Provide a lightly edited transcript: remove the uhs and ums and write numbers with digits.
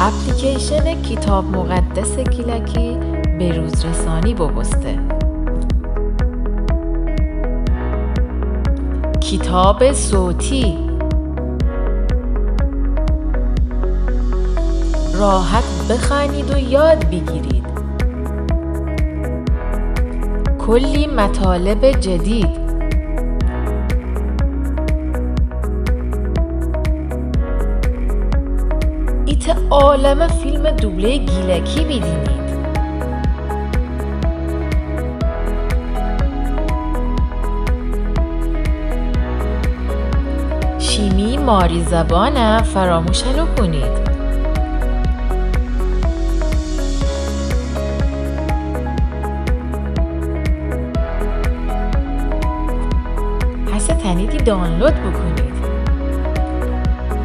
اپلیکیشن کتاب مقدس گیلکی به روز رسانی بگسته. کتاب صوتی راحت بخوانید و یاد بگیرید. کلی مطالب جدید. ایت عالم فیلم دوبله گیلکی ببینید. شیمی ماری زبانه فراموشلو کنید. حس تنیدی دانلود بکنید.